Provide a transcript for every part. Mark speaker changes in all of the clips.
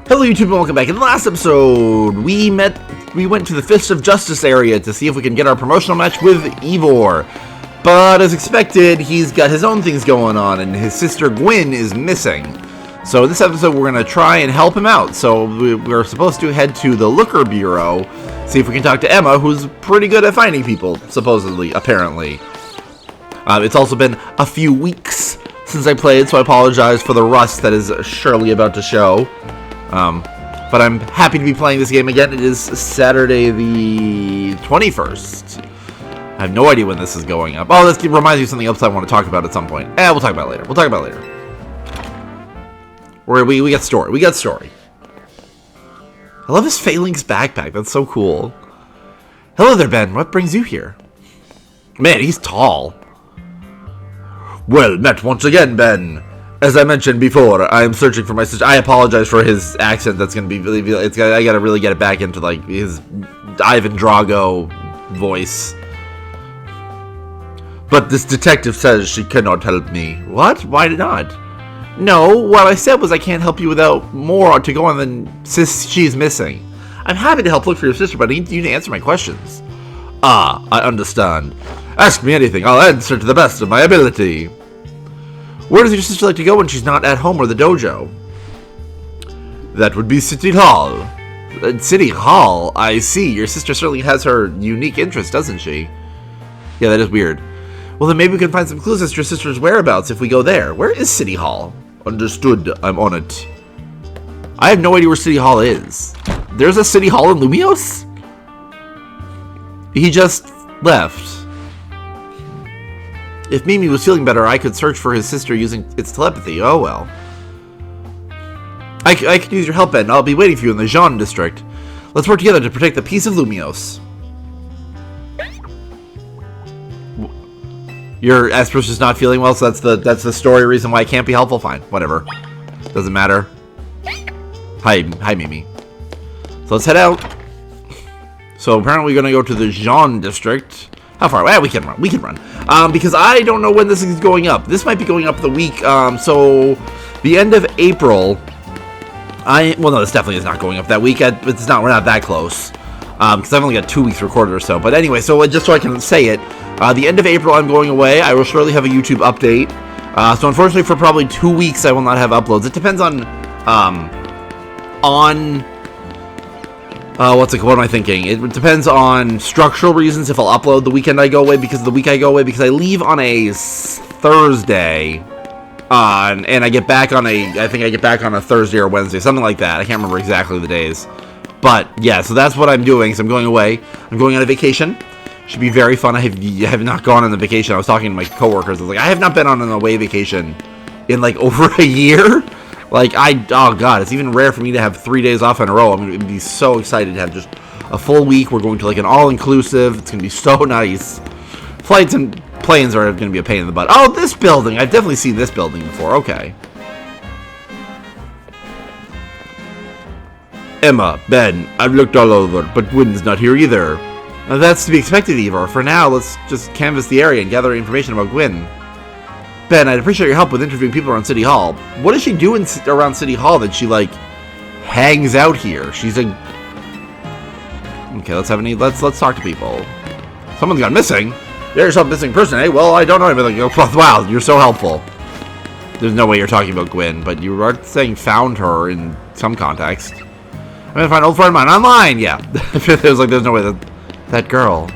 Speaker 1: Hello YouTube and welcome back. In the last episode, we went to the Fist of Justice area to see if we can get our promotional match with Ivor. But as expected, he's got his own things going on and his sister Gwynn is missing. So this episode we're going to try and help him out. So we're supposed to head to the Looker Bureau, see if we can talk to Emma, who's pretty good at finding people, supposedly, apparently. It's also been a few weeks since I played, so I apologize for the rust that is surely about to show. But I'm happy to be playing this game again. It is Saturday the 21st. I have no idea when this is going up. Oh, this reminds me of something else I want to talk about at some point. We'll talk about it later. We got story. We got story. I love his Phalanx backpack. That's so cool. Hello there, Ben. What brings you here? Man, he's tall. Well met once again, Ben. As I mentioned before, I am searching for my sister. I apologize for his accent. That's going to be really... I got to really get it back into, like, his Ivan Drago voice. But this detective says she cannot help me. What? Why not? No, what I said was I can't help you without more to go on than she's missing. I'm happy to help look for your sister, but I need you to answer my questions. Ah, I understand. Ask me anything. I'll answer to the best of my ability. Where does your sister like to go when she's not at home or the dojo? That would be City Hall. City Hall? I see. Your sister certainly has her unique interest, doesn't she? Yeah, that is weird. Well, then maybe we can find some clues as to your sister's whereabouts if we go there. Where is City Hall? Understood. I'm on it. I have no idea where City Hall is. There's a City Hall in Lumiose? He just left. If Mimi was feeling better, I could search for his sister using its telepathy. Oh well. I could use your help, Ben. I'll be waiting for you in the Jean district. Let's work together to protect the peace of Lumiose. Your Esper's just not feeling well, so that's the story reason why I can't be helpful. Fine, whatever. Doesn't matter. Hi, Mimi. So let's head out. So apparently we're gonna go to the Jean district. How far away? We can run. Because I don't know when this is going up. This might be going up the week. So the end of April. Well, no, this definitely is not going up that week. It's not. We're not that close. Because I've only got 2 weeks recorded or so. But anyway, so just so I can say it, the end of April I'm going away. I will surely have a YouTube update. So unfortunately, for probably 2 weeks, I will not have uploads. It depends on what am I thinking? It depends on structural reasons if I'll upload the weekend I go away because I leave on a Thursday, and I get back on I think I get back on a Thursday or Wednesday, something like that. I can't remember exactly the days, but yeah, so that's what I'm doing. So I'm going away. I'm going on a vacation. Should be very fun. I have not gone on a vacation. I was talking to my coworkers. I was like, I have not been on an away vacation in like over a year. Like, oh god, it's even rare for me to have 3 days off in a row. I'm going to be so excited to have just a full week. We're going to like an all-inclusive. It's going to be so nice. Flights and planes are going to be a pain in the butt. Oh, this building. I've definitely seen this building before. Okay. Emma, Ben, I've looked all over, but Gwynn's not here either. Now, that's to be expected, Ivor. For now, let's just canvass the area and gather information about Gwynn. Ben, I'd appreciate your help with interviewing people around City Hall. What does she do around City Hall that she, like, hangs out here? She's a... Okay, let's talk to people. Someone's gone missing. There's some missing person, eh? Well, I don't know anything. Wow, you're so helpful. There's no way you're talking about Gwynn, but you are saying found her in some context. I'm gonna find an old friend of mine online, yeah. There's no way that girl.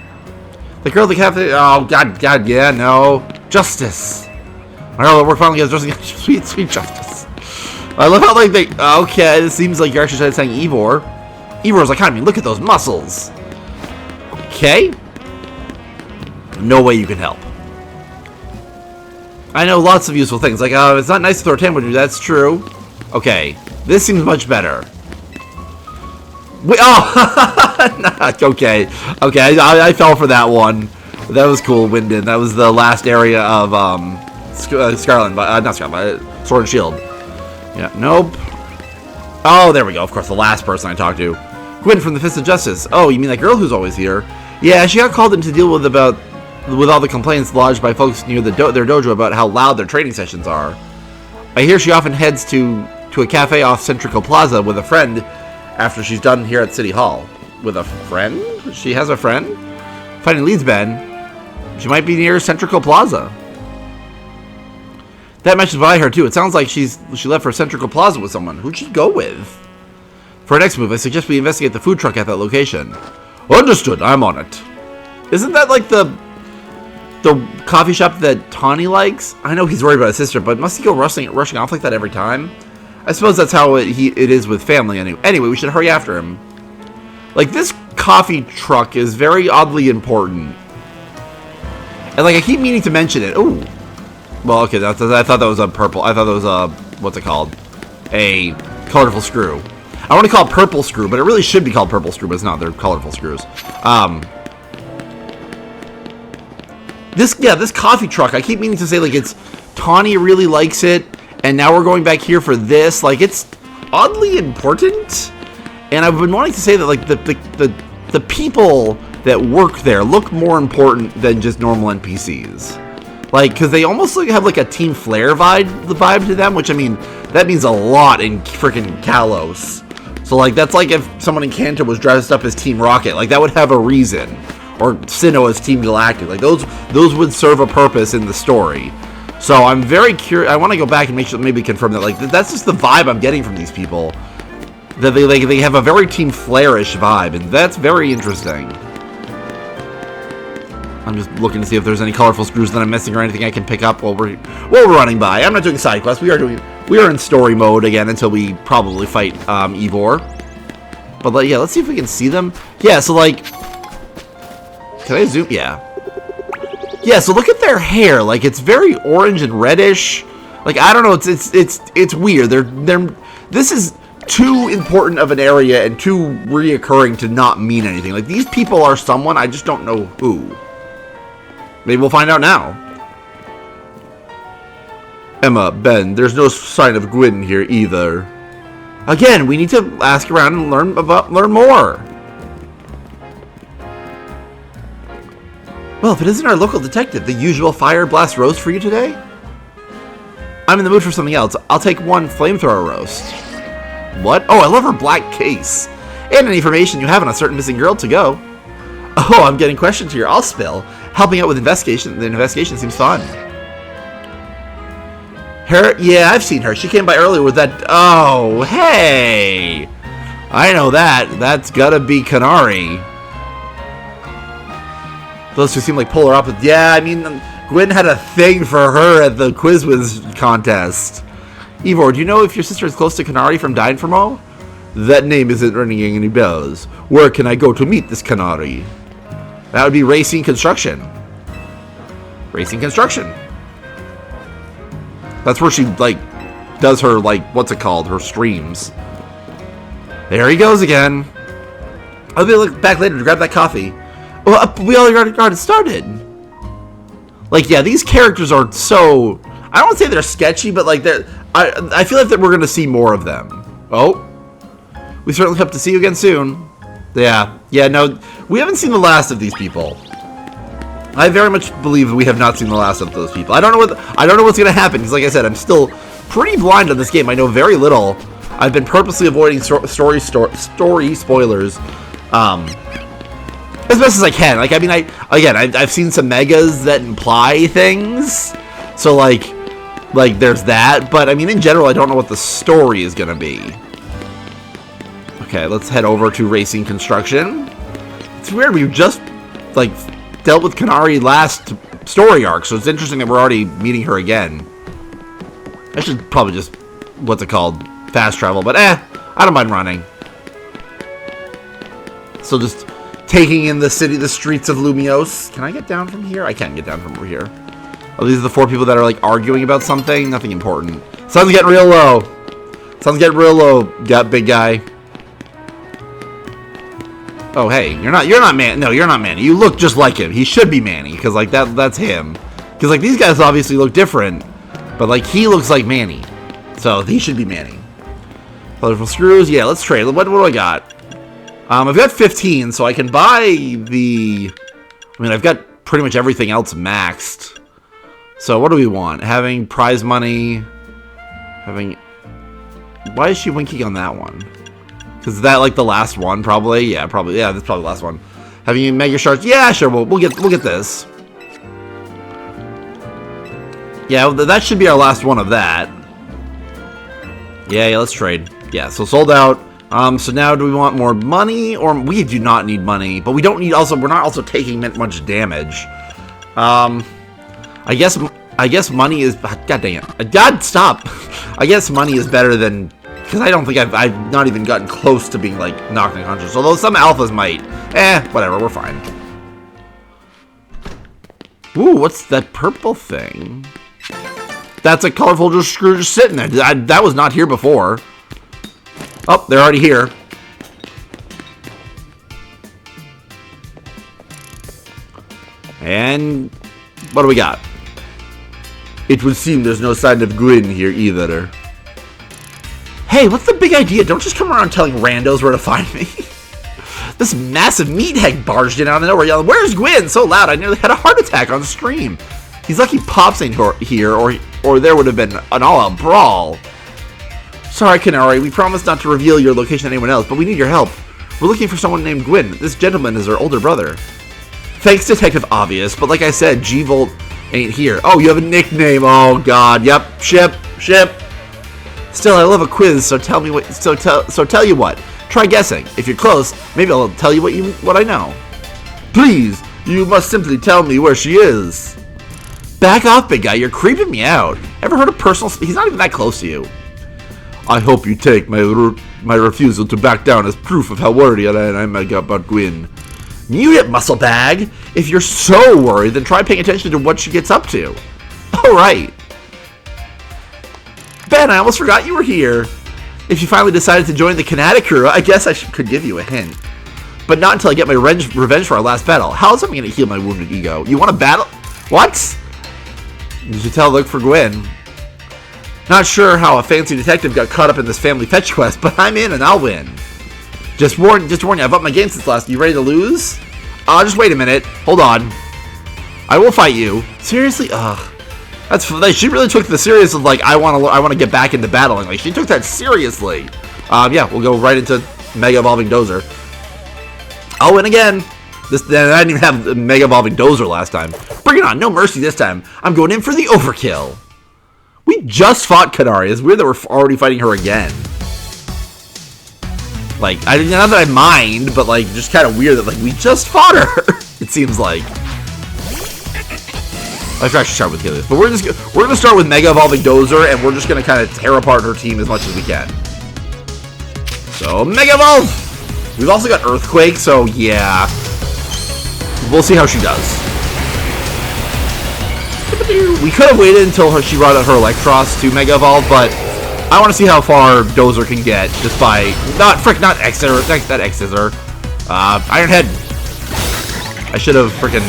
Speaker 1: The girl that cafe... Oh, God, yeah, no. Justice. I know that we're finally getting justice. Sweet justice. I love how, like, okay, it seems like you're actually trying to saying Ivor. Ivor's like, I mean, look at those muscles. Okay. No way you can help. I know lots of useful things. Like, it's not nice to throw a tantrum with you. That's true. Okay. This seems much better. Okay. I fell for that one. That was cool, Wyndon. That was the last area of, Scarlet, not Scarlet, Sword and Shield. Yeah, nope. Oh, there we go. Of course, the last person I talked to. Gwynn from the Fist of Justice. Oh, you mean that girl who's always here? Yeah, she got called in to deal with all the complaints lodged by folks near their dojo about how loud their training sessions are. I hear she often heads to to a cafe off Centrical Plaza with a friend after she's done here at City Hall. With a friend? She has a friend? Finding leads, Ben. She might be near Centrical Plaza. That matches what I heard too. It sounds like she left for Centrical Plaza with someone. Who'd she go with? For our next move, I suggest we investigate the food truck at that location. Understood. I'm on it. Isn't that like the coffee shop that Tawny likes? I know he's worried about his sister, but must he go rushing off like that every time? I suppose that's how it is with family. Anyway, we should hurry after him. Like, this coffee truck is very oddly important. And, like, I keep meaning to mention it. Ooh. Well, okay, I thought that was a purple. I thought that was a, what's it called? A colorful screw. I want to call it purple screw, but it really should be called purple screw, but it's not. They're colorful screws. This coffee truck, I keep meaning to say, like, it's Tawny really likes it, and now we're going back here for this. Like, it's oddly important. And I've been wanting to say that, like, the people that work there look more important than just normal NPCs. Like, because they almost like have, like, a Team Flare vibe to them, which, I mean, that means a lot in freaking Kalos. So, like, that's like if someone in Kanto was dressed up as Team Rocket. Like, that would have a reason. Or Sinnoh as Team Galactic. Like, those would serve a purpose in the story. So, I'm very curious. I want to go back and make sure, maybe confirm that, like, that's just the vibe I'm getting from these people. That they have a very Team Flare-ish vibe, and that's very interesting. I'm just looking to see if there's any colorful screws that I'm missing or anything I can pick up while we're running by. I'm not doing side quests. We are in story mode again until we probably fight Ivor. But yeah, let's see if we can see them. Yeah, so like, can I zoom? Yeah. Yeah, so look at their hair. Like, it's very orange and reddish. Like, I don't know. It's weird. This is too important of an area and too reoccurring to not mean anything. Like, these people are someone, I just don't know who. Maybe we'll find out now. Emma, Ben, there's no sign of Gwynn here either. Again, we need to ask around and learn more. Well, if it isn't our local detective, the usual fire blast roast for you today? I'm in the mood for something else. I'll take one flamethrower roast. What? Oh, I love her black case. And any information you have on a certain missing girl to go. Oh, I'm getting questions here. I'll spill. Helping out with investigation. The investigation seems fun. Her? Yeah, I've seen her. She came by earlier with that. Oh, hey. I know that. That's gotta be Canari. Those two seem like polar opposites. Yeah, I mean, Gwynn had a thing for her at the Quiz Wiz contest. Ivor, do you know if your sister is close to Canari from Dynformo? That name isn't ringing any bells. Where can I go to meet this Canari? That would be Racing Construction. Racing Construction. That's where she, like, does her, like, what's it called? Her streams. There he goes again. I'll be back later to grab that coffee. Well, we already got it started. Like, yeah, these characters are so... I don't want to say they're sketchy, but, like, I feel like that we're going to see more of them. Oh. We certainly hope to see you again soon. Yeah, no, we haven't seen the last of these people. I very much believe we have not seen the last of those people. I don't know what's gonna happen because, like I said, I'm still pretty blind on this game. I know very little. I've been purposely avoiding story spoilers, as best as I can. Like, I mean, I've seen some megas that imply things, so like there's that. But I mean, in general, I don't know what the story is gonna be. Okay, let's head over to Racing Construction. It's weird, we've just, like, dealt with Canari last story arc, so it's interesting that we're already meeting her again. I should probably just, what's it called, fast travel, but I don't mind running. So just taking in the streets of Lumiose. Can I get down from here? I can't get down from over here. Oh, these are the 4 people that are, like, arguing about something? Nothing important. Sun's getting real low. Sun's getting real low, big guy. Oh, hey, you're not Man. No, you're not Manny. You look just like him. He should be Manny, because, like, that's him. Because, like, these guys obviously look different, but, like, he looks like Manny. So, he should be Manny. Colorful screws. Yeah, let's trade. What do I got? I've got 15, so I can buy the... I mean, I've got pretty much everything else maxed. So, what do we want? Having prize money. Having... Why is she winking on that one? Because is that like the last one? Probably. Yeah, probably. Yeah, that's probably the last one. Having you Mega Shards? Yeah, sure. We'll get this. Yeah, that should be our last one of that. Yeah, let's trade. Yeah, so sold out. So now do we want more money? Or we do not need money, but we don't need also, we're not also taking much damage. I guess money is, god dang it. God, stop. I guess money is better than, because I don't think I've not even gotten close to being like knocked unconscious. Although some alphas might. Whatever, we're fine. Ooh, what's that purple thing? That's a colorful screw just sitting there. That was not here before. Oh, they're already here. And what do we got? It would seem there's no sign of Gwynn here either. Hey, what's the big idea? Don't just come around telling randos where to find me. This massive meathead barged in out of nowhere yelling, "Where's Gwynn?" so loud I nearly had a heart attack on stream. He's lucky Pops ain't here, or there would have been an all-out brawl. Sorry, Canari, we promised not to reveal your location to anyone else, but we need your help. We're looking for someone named Gwynn. This gentleman is our older brother. Thanks, Detective Obvious, but like I said, G-Volt ain't here. Oh, you have a nickname. Oh, God. Yep. Ship. Still, I love a quiz, so tell me what. So tell you what. Try guessing. If you're close, maybe I'll tell you what I know. Please, you must simply tell me where she is. Back off, big guy. You're creeping me out. Ever heard of personal? He's not even that close to you. I hope you take my refusal to back down as proof of how worried I am about Gwynn. Mute it, muscle bag. If you're so worried, then try paying attention to what she gets up to. All right. Ben, I almost forgot you were here. If you finally decided to join the Canari crew, I guess I could give you a hint. But not until I get my revenge for our last battle. How is something going to heal my wounded ego? You want to battle? What? You should look for Gwynn. Not sure how a fancy detective got caught up in this family fetch quest, but I'm in and I'll win. Just warn you, I've upped my game since last. You ready to lose? Just wait a minute. Hold on. I will fight you. Seriously? She really took the serious of like I want to get back into battling. Like she took that seriously. Yeah, we'll go right into Mega Evolving Dozer. I'll win again. I didn't even have Mega Evolving Dozer last time. Bring it on, no mercy this time. I'm going in for the overkill. We just fought Canari. It's weird that we're already fighting her again. Like, not that I mind, but like, just kind of weird that like we just fought her. It seems like. I should actually start with Helios, but we're gonna start with Mega Evolving Dozer, and we're just gonna kind of tear apart her team as much as we can. So Mega Evolve. We've also got Earthquake, so yeah, we'll see how she does. We could have waited until she brought out her Electros to Mega Evolve, but I want to see how far Dozer can get just by not X-Scissor, that X-Scissor. Iron Head. I should have freaking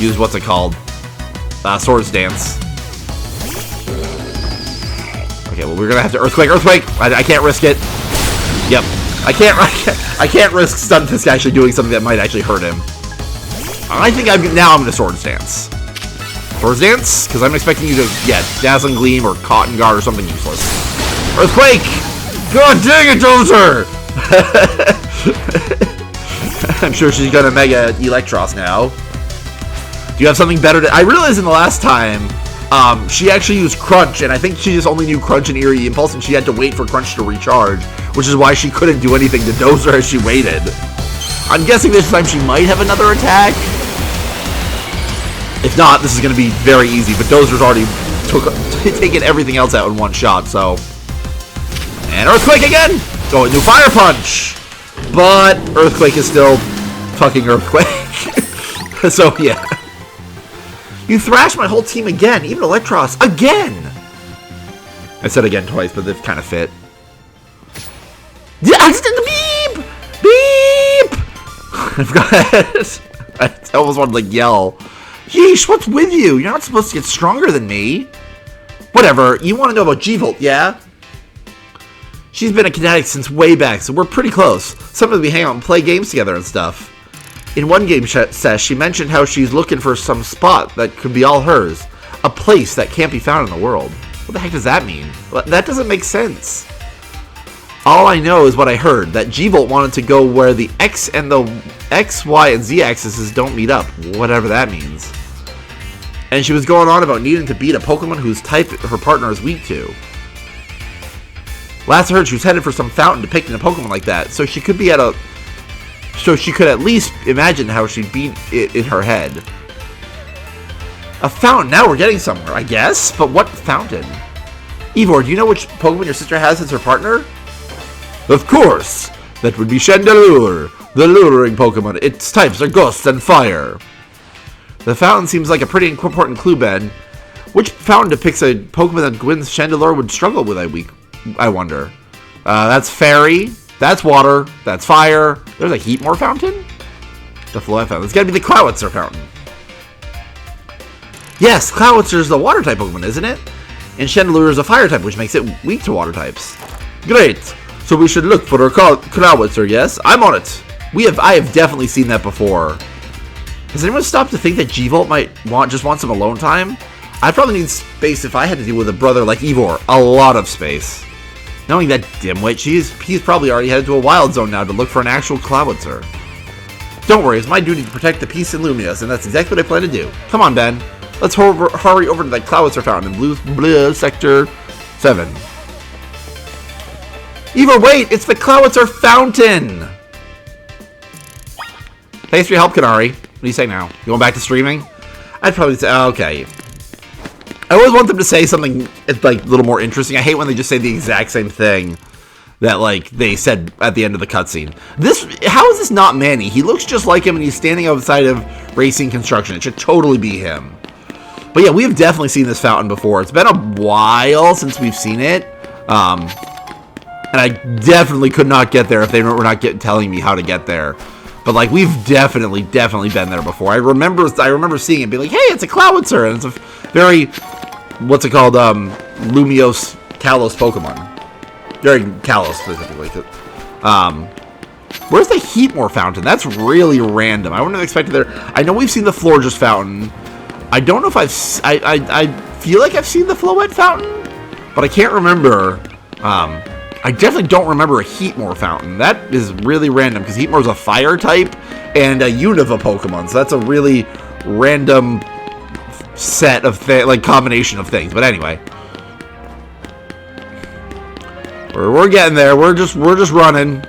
Speaker 1: used what's it called? Swords Dance. Okay, well we're gonna have to Earthquake. I can't risk it. Yep, I can't risk Stunfisk actually doing something that might actually hurt him. I think I'm gonna Swords Dance. Swords Dance, because I'm expecting you to Dazzling Gleam or Cotton Guard or something useless. Earthquake! God dang it, Dozer! I'm sure she's gonna Mega Electros now. Do you have something better to... I realized in the last time, she actually used Crunch, and I think she just only knew Crunch and Eerie Impulse, and she had to wait for Crunch to recharge, which is why she couldn't do anything to Dozer as she waited. I'm guessing this time she might have another attack. If not, this is going to be very easy, but Dozer's already taken everything else out in one shot, so... And Earthquake again! Oh, a new Fire Punch! But Earthquake is still fucking Earthquake. So, yeah. You thrashed my whole team again, even Electros, again! I said again twice, but they've kind of fit. Yeah, I just did the beep! Beep! I forgot it. I almost wanted to, like, yell. Yeesh, what's with you? You're not supposed to get stronger than me. Whatever, you want to know about G-Volt, yeah? She's been a Kinetic since way back, so we're pretty close. Sometimes we hang out and play games together and stuff. In one game session, she mentioned how she's looking for some spot that could be all hers. A place that can't be found in the world. What the heck does that mean? That doesn't make sense. All I know is what I heard, that G-Volt wanted to go where the X and the X, Y, and Z axes don't meet up, whatever that means. And she was going on about needing to beat a Pokemon whose type her partner is weak to. Last I heard, she was headed for some fountain depicting a Pokemon like that, so she could at least imagine how she'd beat it in her head. A fountain, now we're getting somewhere, I guess? But what fountain? Ivor, do you know which Pokemon your sister has as her partner? Of course! That would be Chandelure, the luring Pokemon. Its types are Ghost and Fire. The fountain seems like a pretty important clue, Ben. Which fountain depicts a Pokemon that Gwynn's Chandelure would struggle with, I wonder. That's Fairy, that's Water, that's Fire. There's a Heatmore fountain? The Floette fountain. It's gotta be the Clowitzer fountain. Yes, Clowitzer is the Water type Pokemon, isn't it? And Chandelure is a Fire type, which makes it weak to Water types. Great! So we should look for a Clowitzer, yes? I'm on it! I have definitely seen that before. Has anyone stopped to think that G-Volt might just want some alone time? I'd probably need space if I had to deal with a brother like Ivor. A lot of space. Knowing that dimwit, he's probably already headed to a wild zone now to look for an actual Clowitzer. Don't worry, it's my duty to protect the peace in Lumiose, and that's exactly what I plan to do. Come on, Ben. Let's hurry over to that Clowitzer fountain in blue Sector 7. Ivor, wait! It's the Clowitzer fountain! Thanks for your help, Canari. What do you say now? You going back to streaming? I'd probably say, okay. I always want them to say something like a little more interesting. I hate when they just say the exact same thing that like they said at the end of the cutscene. How is this not Manny? He looks just like him, and he's standing outside of Racing Construction. It should totally be him. But yeah, we have definitely seen this fountain before. It's been a while since we've seen it, and I definitely could not get there if they were not telling me how to get there. But like we've definitely been there before. I remember seeing it, and be like, hey, it's a Clowitzer, and it's a very, what's it called, Lumiose Kalos Pokemon. Very Kalos specifically. Where's the Heatmore fountain? That's really random. I wouldn't have expected there. I know we've seen the Florges fountain. I don't know if I feel like I've seen the Floette fountain, but I can't remember. I definitely don't remember a Heatmore fountain. That is really random, because Heatmore's a fire type and a Unova Pokemon, so that's a really random set of combination of things. But anyway, we're getting there. We're just running. Do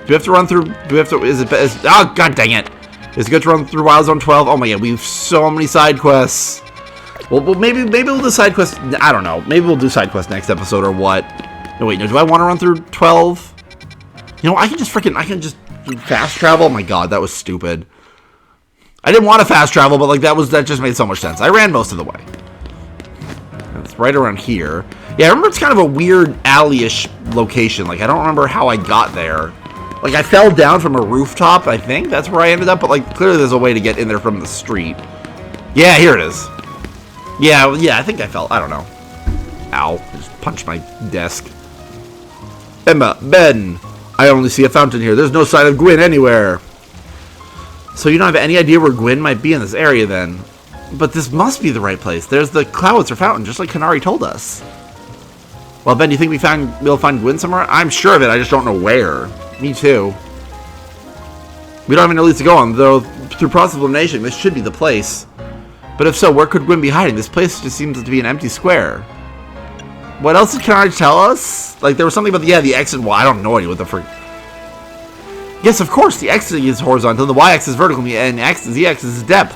Speaker 1: we have to run through? Do we have to? Oh god dang it! Is it good to run through Wild Zone 12? Oh my god, we have so many side quests. Well, maybe we'll do side quests. I don't know. Maybe we'll do side quests next episode or what. No, wait, no, do I want to run through 12? You know, I can just fast travel. Oh my god, that was stupid. I didn't want to fast travel, but like that just made so much sense. I ran most of the way. It's right around here. Yeah, I remember it's kind of a weird alley-ish location. Like, I don't remember how I got there. Like, I fell down from a rooftop, I think. That's where I ended up, but like, clearly there's a way to get in there from the street. Yeah, here it is. Yeah, I think I fell. I don't know. Ow. I just punched my desk. Emma, Ben, I only see a fountain here. There's no sign of Gwynn anywhere. So you don't have any idea where Gwynn might be in this area then? But this must be the right place. There's the Clowitzer fountain, just like Canari told us. Well, Ben, do you think we'll find Gwynn somewhere? I'm sure of it, I just don't know where. Me too. We don't have any leads to go on, though through process of elimination, this should be the place. But if so, where could Gwynn be hiding? This place just seems to be an empty square. What else did Canari tell us? Like, there was something about the X and Y. I don't know what the frick. Yes, of course, the X is horizontal, the Y axis is vertical, and Z axis is depth.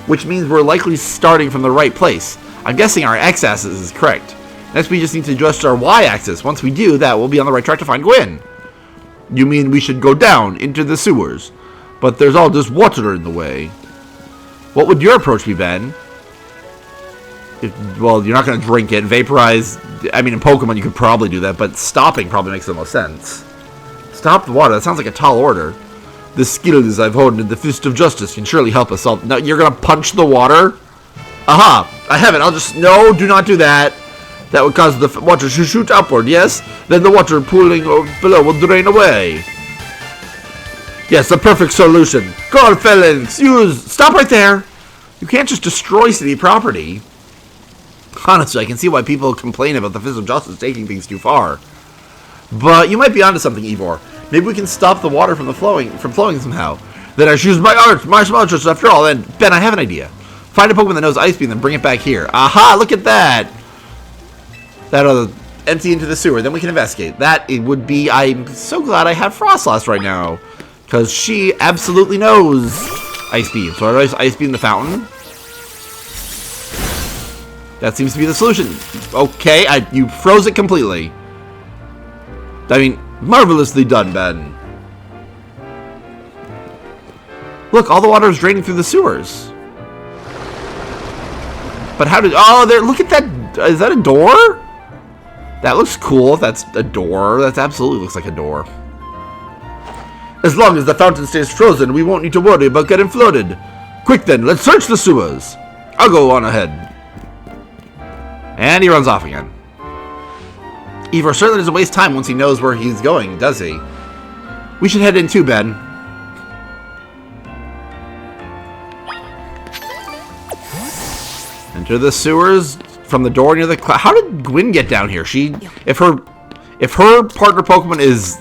Speaker 1: Which means we're likely starting from the right place. I'm guessing our X axis is correct. Next, we just need to adjust our Y axis. Once we do that, we'll be on the right track to find Gwynn. You mean we should go down into the sewers? But there's all this water in the way. What would your approach be, Ben? Well, you're not going to drink it. Vaporize. I mean, in Pokemon, you could probably do that, but stopping probably makes the most sense. Stop the water. That sounds like a tall order. The skills I've honed in the Fist of Justice can surely help us solve. No, you're going to punch the water? Aha! I have it. I'll just... No, do not do that. That would cause the water to shoot upward, yes? Then the water pooling below will drain away. Yes, the perfect solution. Go on, felons. Stop right there. You can't just destroy city property. Honestly, I can see why people complain about the Fist of Justice taking things too far. But you might be onto something, Ivor. Maybe we can stop the water from flowing somehow. Then I choose my art, my smelters after all. Then, Ben, I have an idea. Find a Pokemon that knows Ice Beam, then bring it back here. Aha! Look at that! That'll empty into the sewer. Then we can investigate. That it would be. I'm so glad I have Frostlass right now, because she absolutely knows Ice Beam. So I Ice Beam the fountain. That seems to be the solution. Okay, you froze it completely. I mean, marvelously done, Ben. Look, all the water is draining through the sewers. But how did... Oh, there... Look at that... Is that a door? That looks cool. That's a door. That absolutely looks like a door. As long as the fountain stays frozen, we won't need to worry about getting flooded. Quick then, let's search the sewers. I'll go on ahead. And he runs off again. Ivor certainly doesn't waste time once he knows where he's going, does he? We should head in too, Ben. Enter the sewers from the door near the cloud. How did Gwynn get down here? If her partner Pokemon is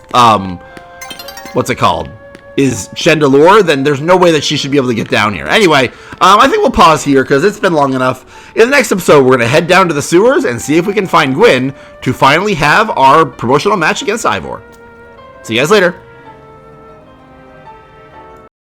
Speaker 1: what's it called? Is Chandelure, then there's no way that she should be able to get down here. Anyway, I think we'll pause here because it's been long enough. In the next episode, we're going to head down to the sewers and see if we can find Gwynn to finally have our promotional match against Ivor. See you guys later.